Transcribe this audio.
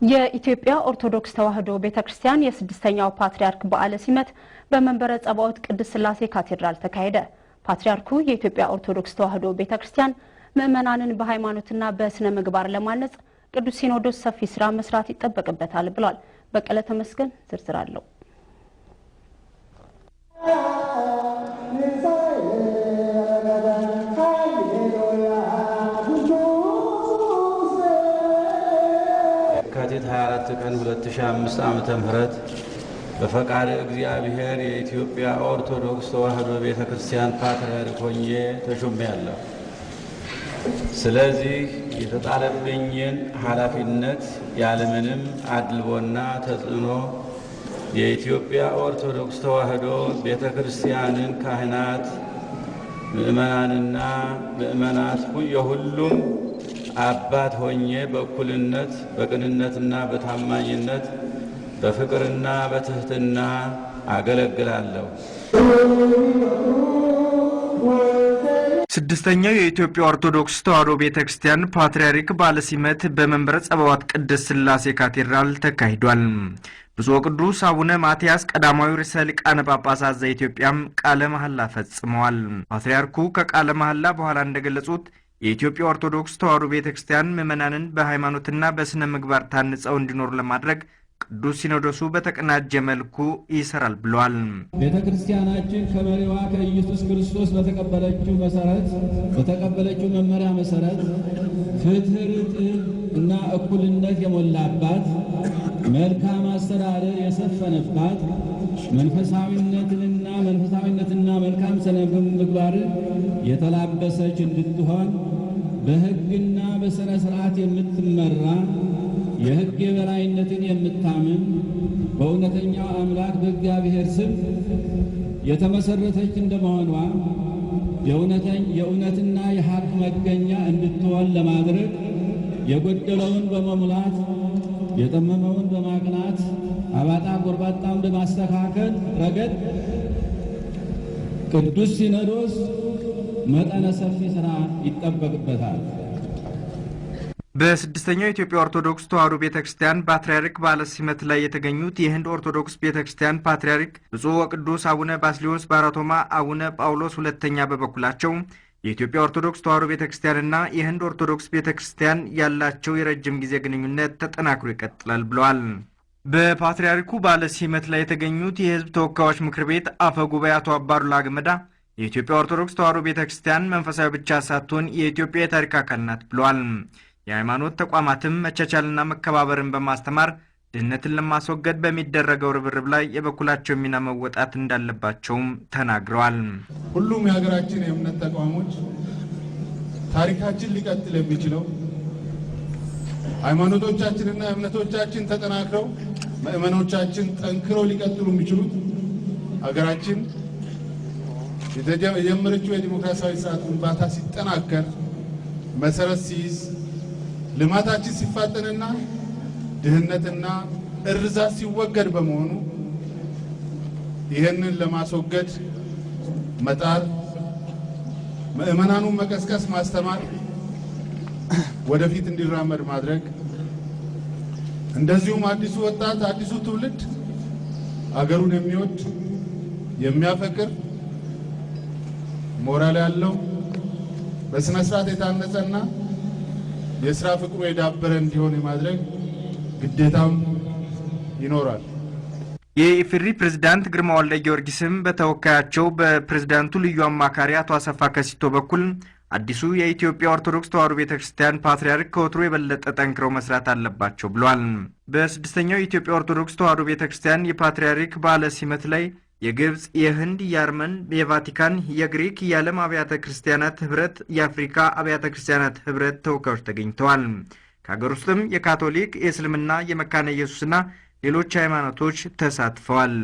የኢትዮጵያ ኦርቶዶክስ ተዋሕዶ ቤተክርስቲያን የስድስተኛው ፓትርያርክ በዓለ ሲመት በመንበረ ጸባዖት ቅድስት ሥላሴ ካቴድራል ተካሄደ። ፓትርያርኩ የኢትዮጵያ ኦርቶዶክስ ተዋሕዶ ቤተክርስቲያን ምዕመናንን በሃይማኖትና በስነ ምግባር ለማነጽ ቅዱስ ሲኖዶስ ሰፊ ስራ መስራት ይጠበቅበታል ብሏል። በቀለ ተመስገን ዝርዝር አለው። የካቲት 24 ቀን 2005 ዓመተ ምህረት በፈቃደ እግዚአብሔር የኢትዮጵያ ኦርቶዶክስ ተዋሕዶ ቤተክርስቲያን ፓትርያርክ ሆኜ ተሾሜያለሁ። ስለዚህ የተጣለብኝን ኃላፊነት ያለምንም አድልቦና ተጽዕኖ የኢትዮጵያ ኦርቶዶክስ ተዋሕዶ ቤተክርስቲያንን ካህናት፣ ምዕመናንና ምዕመናት የሁሉም አባት ሆኜ በእኩልነት በቅንነትና በታማኝነት በፍቅርና በትህትና አገለግላለሁ። ስድስተኛው የኢትዮጵያ ኦርቶዶክስ ተዋሕዶ ቤተክርስቲያን ፓትርያርክ በዓለ ሲመት በመንበረ ጸባዖት ቅድስት ሥላሴ ካቴድራል ተካሂዷል። ብፁዕ ወቅዱስ አቡነ ማትያስ ቀዳማዊ ርዕሰ ሊቃነ ጳጳሳት ዘኢትዮጵያም ቃለ መሐላ ፈጽመዋል። ፓትርያርኩ ከቃለ መሐላ በኋላ እንደገለጹት የኢትዮጵያ ኦርቶዶክስ ተዋሕዶ ቤተክርስቲያን ምዕመናንን በሃይማኖትና በስነ ምግባር ታንጸው እንዲኖሩ ለማድረግ ቅዱስ ሲኖዶሱ በተቀናጀ መልኩ ይሰራል ብለዋል። ቤተክርስቲያናችን ከመሪዋ ከኢየሱስ ክርስቶስ በተቀበለችው መመሪያ መሰረት ፍትሕ እና እኩልነት የሞላባት መልካም አስተዳደር የሰፈነባት መንፈሳዊነትና መልካም ስነ ምግባር የተላበሰች እንድትሆን በሕግና በሥነ ሥርዓት የምትመራ የሕግ የበላይነትን የምታምን በእውነተኛው አምላክ በእግዚአብሔር ስም የተመሰረተች እንደመሆኗ የእውነትና የሐቅ መገኛ እንድትሆን ለማድረግ የጎደለውን በመሙላት የጠመመውን በማቅናት አባጣ ጎርባጣውን በማስተካከል ረገድ ቅዱስ ሲኖዶስ መጠነ ሰፊ ሥራ ይጠበቅበታል። በስድስተኛው የኢትዮጵያ ኦርቶዶክስ ተዋሕዶ ቤተክርስቲያን ፓትርያርክ በዓለ ሲመት ላይ የተገኙት የህንድ ኦርቶዶክስ ቤተክርስቲያን ፓትርያርክ ብፁዕ ወቅዱስ አቡነ ባስልዮስ ባራቶማ አቡነ ጳውሎስ ሁለተኛ በበኩላቸው የኢትዮጵያ ኦርቶዶክስ ተዋሕዶ ቤተክርስቲያንና የህንድ ኦርቶዶክስ ቤተክርስቲያን ያላቸው የረጅም ጊዜ ግንኙነት ተጠናክሮ ይቀጥላል ብለዋል። በፓትርያርኩ በዓለ ሲመት ላይ የተገኙት የህዝብ ተወካዮች ምክር ቤት አፈ ጉባኤ አቶ አባዱላ ገመዳ የኢትዮጵያ ኦርቶዶክስ ተዋሕዶ ቤተክርስቲያን መንፈሳዊ ብቻ ሳትሆን የኢትዮጵያ የታሪክ አካል ናት ብለዋል። የሃይማኖት ተቋማትም መቻቻልና መከባበርን በማስተማር ድህነትን ለማስወገድ በሚደረገው ርብርብ ላይ የበኩላቸው ሚና መወጣት እንዳለባቸውም ተናግረዋል። ሁሉም የሀገራችን የእምነት ተቋሞች ታሪካችን ሊቀጥል የሚችለው ሃይማኖቶቻችንና እምነቶቻችን ተጠናክረው ምዕመኖቻችን ጠንክረው ሊቀጥሉ የሚችሉት ሀገራችን የጀመረችው የዲሞክራሲያዊ ስርዓት ግንባታ ሲጠናከር መሰረት ሲይዝ ልማታችን ሲፋጠንና ድህነትና እርዛት ሲወገድ በመሆኑ ይህንን ለማስወገድ መጣር፣ ምዕመናኑን መቀስቀስ፣ ማስተማር፣ ወደፊት እንዲራመድ ማድረግ እንደዚሁም አዲሱ ወጣት አዲሱ ትውልድ አገሩን የሚወድ የሚያፈቅር ሞራል ያለው በስነ ስርዓት የታነጸና የሥራ ፍቅሩ የዳበረ እንዲሆን የማድረግ ግዴታም ይኖራል። የኢፌዴሪ ፕሬዝዳንት ግርማ ወልደ ጊዮርጊስም በተወካያቸው በፕሬዝዳንቱ ልዩ አማካሪ አቶ አሰፋ ከሲቶ በኩል አዲሱ የኢትዮጵያ ኦርቶዶክስ ተዋሕዶ ቤተክርስቲያን ፓትርያርክ ከወትሮ የበለጠ ጠንክረው መስራት አለባቸው ብለዋል። በስድስተኛው የኢትዮጵያ ኦርቶዶክስ ተዋሕዶ ቤተክርስቲያን የፓትርያርክ በዓለ ሲመት ላይ የግብጽ፣ የህንድ፣ የአርመን፣ የቫቲካን፣ የግሪክ፣ የዓለም አብያተ ክርስቲያናት ህብረት፣ የአፍሪካ አብያተ ክርስቲያናት ህብረት ተወካዮች ተገኝተዋል። ከሀገር ውስጥም የካቶሊክ፣ የእስልምና፣ የመካነ ኢየሱስና ሌሎች ሃይማኖቶች ተሳትፈዋል።